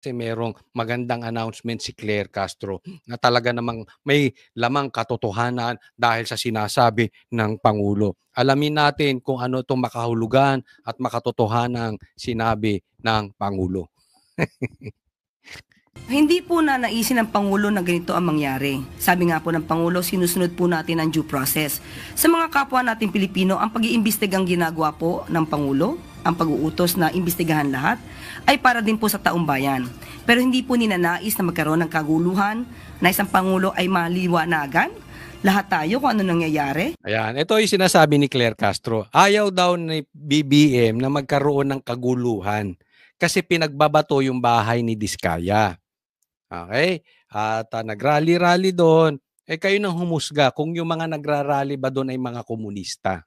Kasi merong magandang announcement si Claire Castro na talaga namang may lamang katotohanan dahil sa sinasabi ng Pangulo. Alamin natin kung ano itong makahulugan at makatotohanang sinabi ng Pangulo. Hindi po na naisin ng Pangulo na ganito ang mangyari. Sabi nga po ng Pangulo, sinusunod po natin ang due process. Sa mga kapwa natin Pilipino, ang pag-iimbestigang ginagawa po ng Pangulo, ang pag-uutos na imbestigahan lahat, ay para din po sa taong bayan. Pero hindi po ninanais na magkaroon ng kaguluhan na isang Pangulo ay maliwanagan lahat tayo kung ano nangyayari. Ayan, ito yung sinasabi ni Claire Castro. Ayaw daw ni BBM na magkaroon ng kaguluhan kasi pinagbabato yung bahay ni Diskaya. Okay? At nagrally-rally doon. Eh kayo nang humusga kung yung mga nagrarally ba doon ay mga komunista.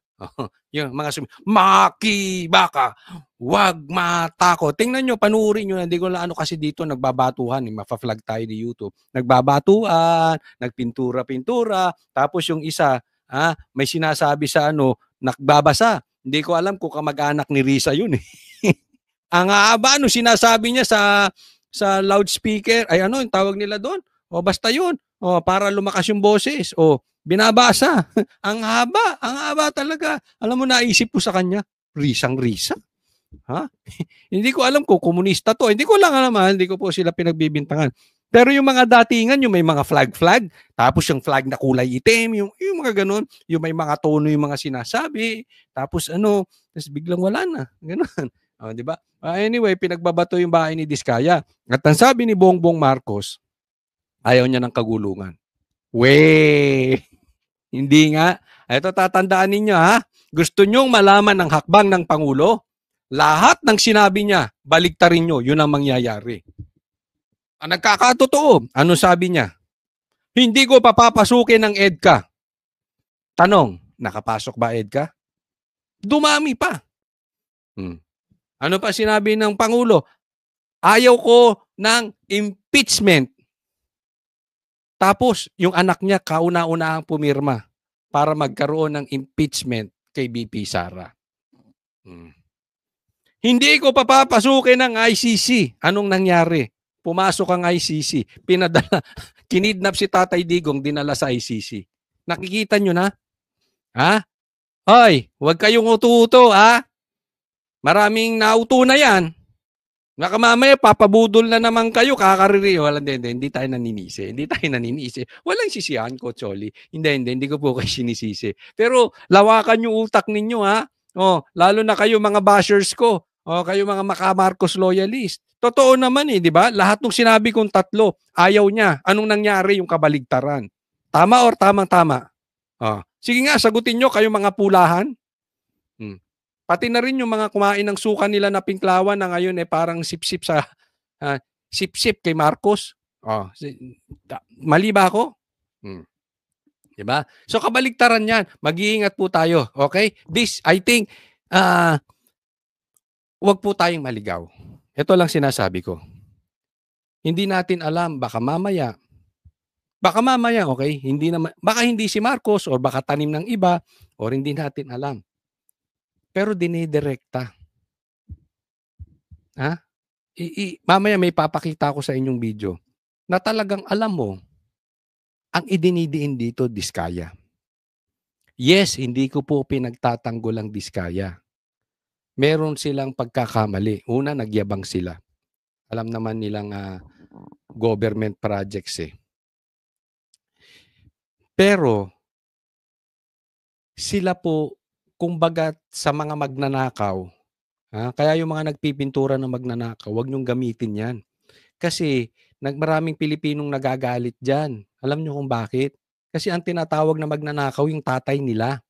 Yung mga Maki, baka, wag matakot. Tingnan nyo, panuorin nyo. Hindi ko lang ano kasi dito nagbabatuhan. Mafa-flag tayo ni YouTube. Nagbabatuan, nagpintura-pintura. Tapos yung isa, may sinasabi sa nagbabasa. Hindi ko alam kung kamag-anak ni Risa yun eh. Ang haba sinasabi niya sa loudspeaker, ay yung tawag nila doon? O basta yun. O para lumakas yung boses. O binabasa. ang haba talaga. Alam mo, naisip ko sa kanya, risang-risa. Ha? Hindi ko alam kung komunista to. Hindi ko lang naman, hindi ko po sila pinagbibintangan. Pero yung mga datingan, yung may mga flag, tapos yung flag na kulay itim, yung mga ganun, yung may mga tono yung mga sinasabi, tapos tapos biglang wala na. Ganun. Di ba? Anyway, pinagbabato yung bahay ni Diskaya. At ang sabi ni Bongbong Marcos, ayaw niya ng kagulungan. Hindi nga. Ito tatandaan ninyo ha. Gusto nyong malaman ng hakbang ng Pangulo? Lahat ng sinabi niya, baliktarin nyo, yun ang mangyayari. Ang nagkakatotoo, ano sabi niya? Hindi ko papapasukin ng EDCA. Tanong, nakapasok ba EDCA? Dumami pa. Ano pa sinabi ng Pangulo? Ayaw ko ng impeachment. Tapos, yung anak niya kauna-unahang pumirma para magkaroon ng impeachment kay BP Sara. Hindi ko papapasukin ng ICC. Anong nangyari? Pumasok ang ICC. Kinidnap si Tatay Digong, dinala sa ICC. Nakikita nyo na? Ha? Hoy, huwag kayong uto-uto, ha? Maraming nauto na yan. Baka mamaya papabudol na naman kayo, kakariri. Hindi tayo naninisi. Hindi tayo naninisi. Walang sisihan ko, Choli. Hindi ko po kayo sinisisi. Pero lawakan yung utak ninyo, ha? Lalo na kayo mga bashers ko. Kayo mga Marcos loyalist. Totoo naman di ba? Lahat ng sinabi kong tatlo, ayaw niya. Anong nangyari yung kabaligtaran? Tama or tamang-tama? Sige nga, sagutin nyo kayo mga pulahan. Pati na rin yung mga kumain ng suka nila na pinklawan na ngayon parang sip-sip sa sip-sip kay Marcos. Mali ba ako? Diba? So kabaligtaran yan. Mag-iingat po tayo. Okay? This, I think, wag po tayong maligaw. Ito lang sinasabi ko. Hindi natin alam, baka mamaya, okay? Baka hindi si Marcos or baka tanim ng iba or hindi natin alam. Pero dinidirekta. Mamaya may papakita ko sa inyong video na talagang alam mo, ang idinidiin dito, Diskaya. Yes, hindi ko po pinagtatanggol ang Diskaya. Meron silang pagkakamali. Una, nagyabang sila. Alam naman nilang government projects Pero, sila po, kumbaga sa mga magnanakaw, kaya yung mga nagpipintura na magnanakaw, wag niyong gamitin yan. Kasi maraming Pilipinong nagagalit dyan. Alam niyo kung bakit? Kasi ang tinatawag na magnanakaw yung tatay nila.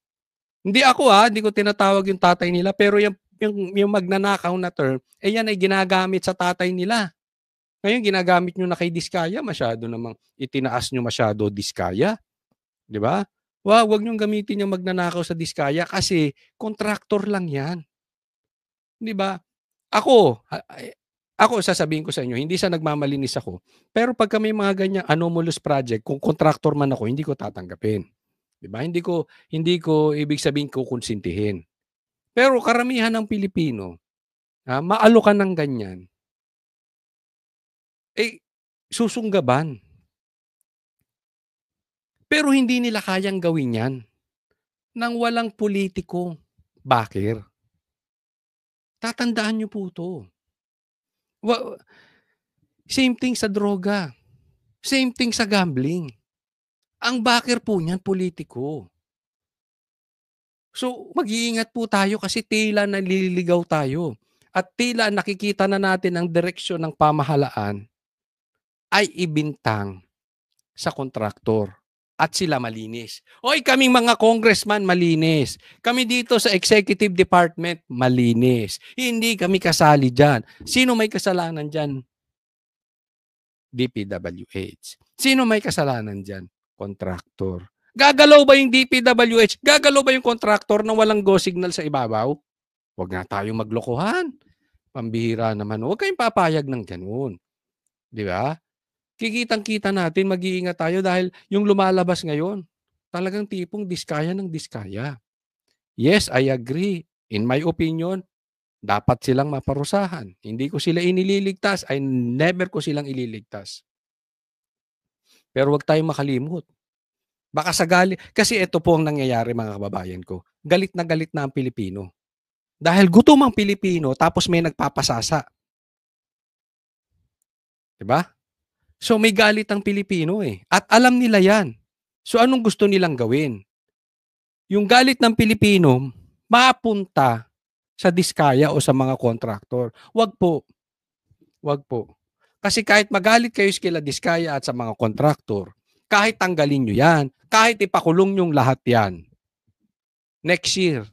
Hindi ako hindi ko tinatawag yung tatay nila, pero yung magnanakaw na term, yan ay ginagamit sa tatay nila. Ngayon ginagamit nyo na kay Diskaya, masyado namang itinaas nyo masyado Diskaya. Di ba? Wag nyo gamitin yung magnanakaw sa Diskaya kasi kontraktor lang yan. Di ba? Ako sasabihin ko sa inyo, hindi sa nagmamalinis ako. Pero pagka may mga ganyang anomalous project, kung contractor man ako, hindi ko tatanggapin. 'Di ba? Hindi ko ibig sabihin ko konsintihin. Pero karamihan ng Pilipino, maalo ka ng ganyan. susunggaban. Pero hindi nila kayang gawin 'yan nang walang politiko. Backer. Tatandaan niyo po 'to. Wa Same thing sa droga, same thing sa gambling. Ang backer po niyan politiko. So, mag-iingat po tayo kasi tila naliligaw tayo at tila nakikita na natin ang direksyon ng pamahalaan ay ibintang sa kontraktor at sila malinis. Hoy, kaming mga congressman malinis. Kami dito sa executive department malinis. Hindi kami kasali diyan. Sino may kasalanan diyan? DPWH. Sino may kasalanan diyan? Kontraktor. Gagalaw ba yung DPWH? Gagalaw ba yung kontraktor na walang go signal sa ibabaw? Huwag na tayong maglokohan. Pambihira naman. Huwag kayong papayag ng ganun. Di ba? Kikitang-kita natin, mag-iingat tayo dahil yung lumalabas ngayon, talagang tipong diskaya ng diskaya. Yes, I agree. In my opinion, dapat silang maparusahan. Hindi ko sila inililigtas. I never ko silang ililigtas. Pero huwag tayong makalimot. Baka sa kasi ito po ang nangyayari mga kababayan ko. Galit na ang Pilipino. Dahil gutom ang Pilipino tapos may nagpapasasa. 'Di ba? So may galit ang Pilipino eh. At alam nila 'yan. So anong gusto nilang gawin? Yung galit ng Pilipino mapunta sa diskaya o sa mga kontraktor. Wag po. Wag po. Kasi kahit magalit kayo sa diskaya at sa mga kontraktor, kahit tanggalin nyo yan, kahit ipakulong yung lahat yan, next year,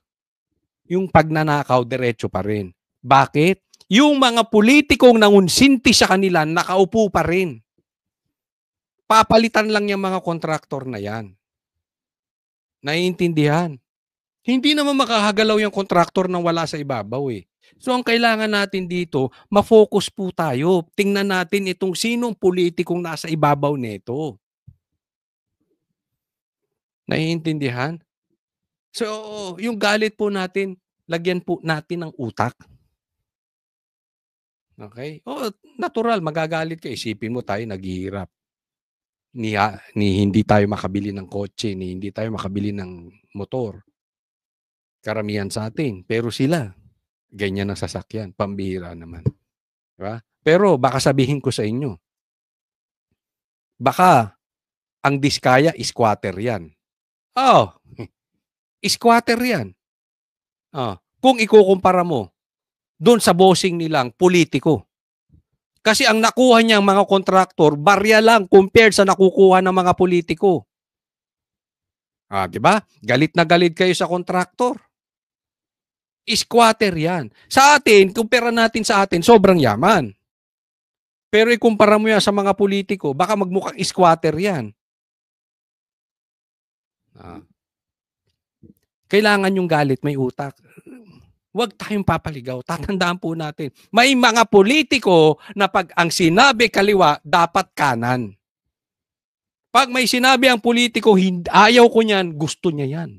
yung pagnanakaw, diretso pa rin. Bakit? Yung mga politikong nangunsinti sa kanila, nakaupo pa rin. Papalitan lang yung mga kontraktor na yan. Naiintindihan? Hindi naman makahagalaw yung kontraktor nang wala sa ibabaw eh. So ang kailangan natin dito, ma-focus po tayo. Tingnan natin itong sinong politikong nasa ibabaw nito. Naiintindihan? So, yung galit po natin, lagyan po natin ng utak. Okay? Oo, natural, magagalit ka. Isipin mo tayo naghihirap. Ni hindi tayo makabili ng kotse, ni hindi tayo makabili ng motor. Karamihan sa atin. Pero sila, ganyan ang sasakyan. Pambihira naman. Diba? Pero baka sabihin ko sa inyo, baka ang diskaya, squatter yan. Oh, squatter yan. Oh, kung ikukumpara mo, doon sa bossing nilang politiko. Kasi ang nakuha niyang mga kontraktor, barya lang compared sa nakukuha ng mga politiko. Ah, 'di ba? Galit na galit kayo sa kontraktor. Squatter 'yan. Sa atin, kumpara natin sa atin, sobrang yaman. Pero ikumpara mo 'yan sa mga politiko, baka magmukhang squatter 'yan. Ah. Kailangan yung galit may utak. Huwag tayong papaligaw. Tatandaan po natin. May mga politiko na pag ang sinabi kaliwa, dapat kanan. Pag may sinabi ang politiko, ayaw ko niyan, gusto niya yan.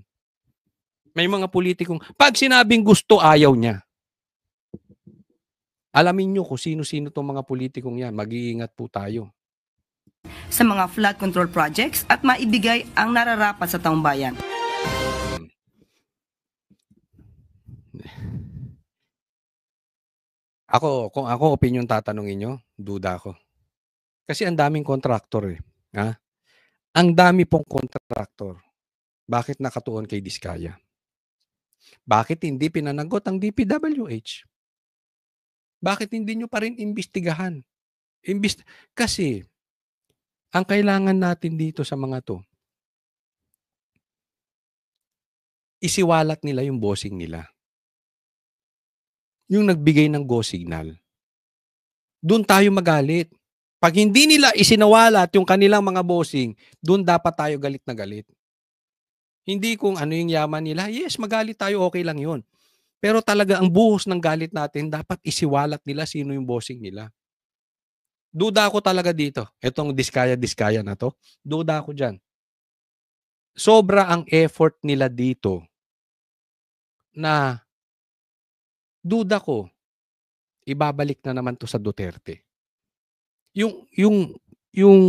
May mga politikong, pag sinabing gusto, ayaw niya. Alamin nyo kung sino-sino itong mga politikong yan. Mag-iingat po tayo. Sa mga flood control projects at maibigay ang nararapat sa taong bayan. Kung ako opinion tatanungin nyo, duda ako. Kasi ang daming kontraktor eh. Ha? Ang dami pong kontraktor. Bakit nakatuon kay Diskaya? Bakit hindi pinanagot ang DPWH? Bakit hindi nyo pa rin imbestigahan? Kasi, ang kailangan natin dito sa mga to, isiwalat nila yung bossing nila. Yung nagbigay ng go signal. Doon tayo magalit. Pag hindi nila isinawalat yung kanilang mga bossing, doon dapat tayo galit na galit. Hindi kung ano yung yaman nila, yes, magalit tayo, okay lang yun. Pero talaga ang buhos ng galit natin, dapat isiwalat nila sino yung bossing nila. Duda ako talaga dito. Itong diskaya na to, duda ako dyan. Sobra ang effort nila dito na duda ko, ibabalik na naman to sa Duterte. Yung yung yung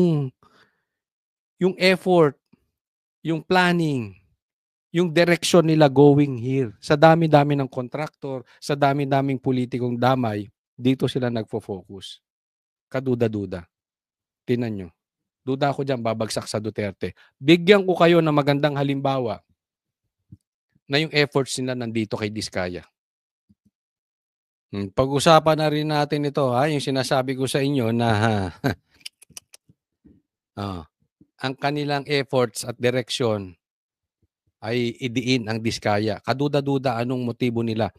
yung effort, yung planning, yung direksyon nila going here, sa dami-dami ng kontraktor, sa dami-daming pulitikong damay, dito sila nagfo-focus. Kaduda-duda. Tingnan niyo. Duda ako diyan babagsak sa Duterte. Bigyan ko kayo ng magandang halimbawa na yung efforts nila nandito kay Diskaya. Pag-usapan na rin natin ito, yung sinasabi ko sa inyo na oh, ang kanilang efforts at direksyon ay idiin ang Diskaya. Kaduda-duda anong motibo nila.